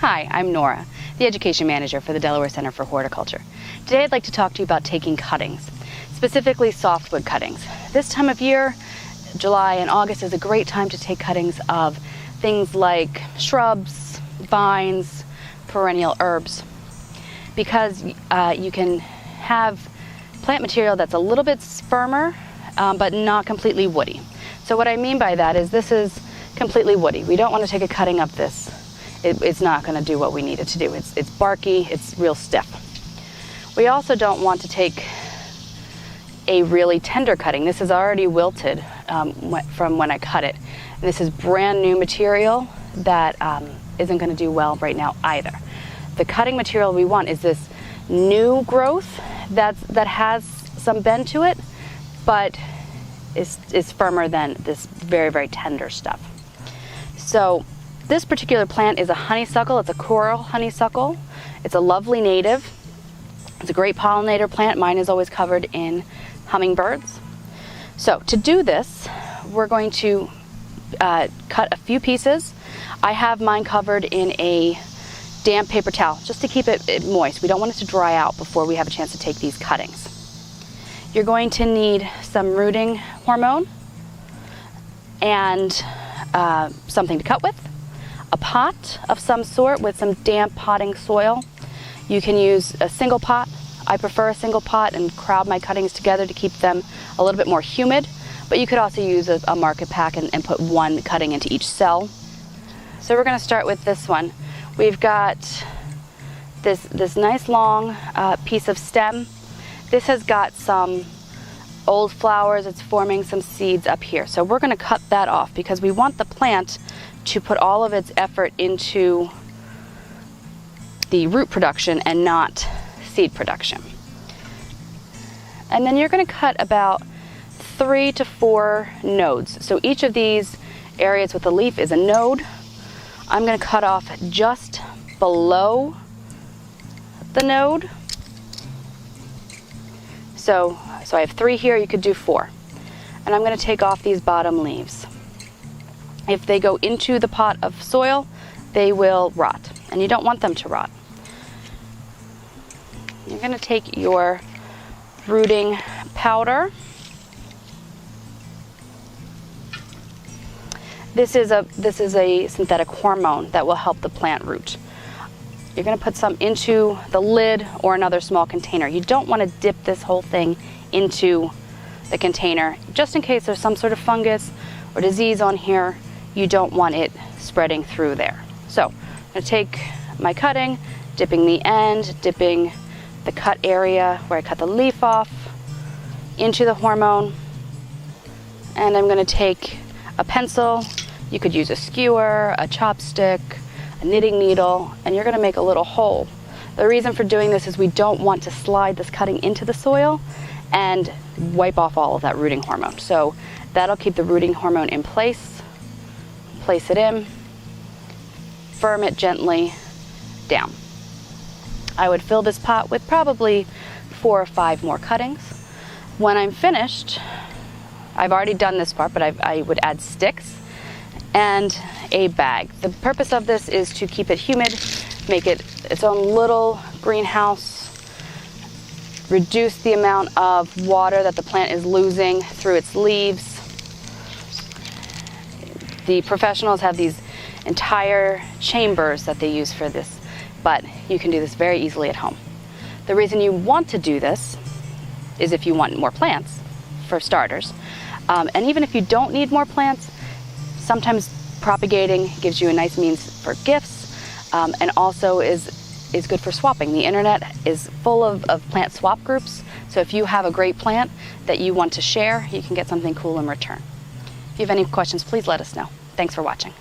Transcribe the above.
Hi, I'm Nora, the Education Manager for the Delaware Center for Horticulture. Today I'd like to talk to you about taking cuttings, specifically softwood cuttings. This time of year, July and August, is a great time to take cuttings of things like shrubs, vines, perennial herbs, because you can have plant material that's a little bit firmer, but not completely woody. So what I mean by that is this is completely woody. We don't want to take a cutting of this. It's not going to do what we need it to do. It's barky, it's real stiff. We also don't want to take a really tender cutting. This is already wilted from when I cut it. And this is brand new material that isn't going to do well right now either. The cutting material we want is this new growth that has some bend to it, but is firmer than this very, very tender stuff. So this particular plant is a honeysuckle. It's a coral honeysuckle. It's a lovely native. It's a great pollinator plant. Mine is always covered in hummingbirds. So to do this, we're going to cut a few pieces. I have mine covered in a damp paper towel just to keep it moist. We don't want it to dry out before we have a chance to take these cuttings. You're going to need some rooting hormone and something to cut with, a pot of some sort with some damp potting soil. You can use a single pot. I prefer a single pot and crowd my cuttings together to keep them a little bit more humid, but you could also use a market pack and put one cutting into each cell. So we're going to start with this one. We've got this nice long piece of stem. This has got some old flowers. It's forming some seeds up here. So we're going to cut that off because we want the plant to put all of its effort into the root production and not seed production. And then you're going to cut about 3 to 4 nodes. So each of these areas with the leaf is a node. I'm going to cut off just below the node. So I have 3 here, you could do 4. And I'm going to take off these bottom leaves. If they go into the pot of soil, they will rot, and you don't want them to rot. You're going to take your rooting powder. This is a synthetic hormone that will help the plant root. You're going to put some into the lid or another small container. You don't want to dip this whole thing into the container, just in case there's some sort of fungus or disease on here. You don't want it spreading through there. So I'm going to take my cutting, dipping the end, dipping the cut area where I cut the leaf off into the hormone, and I'm going to take a pencil. You could use a skewer, a chopstick, a knitting needle, and you're going to make a little hole. The reason for doing this is we don't want to slide this cutting into the soil and wipe off all of that rooting hormone. So that'll keep the rooting hormone in place. Place it in, firm it gently down. I would fill this pot with probably 4 or 5 more cuttings. When I'm finished, I've already done this part, but I would add sticks and a bag. The purpose of this is to keep it humid, make it its own little greenhouse, reduce the amount of water that the plant is losing through its leaves. The professionals have these entire chambers that they use for this, but you can do this very easily at home. The reason you want to do this is if you want more plants, for starters. And even if you don't need more plants, sometimes propagating gives you a nice means for gifts, and also is good for swapping. The internet is full of plant swap groups, so if you have a great plant that you want to share, you can get something cool in return. If you have any questions, please let us know. Thanks for watching.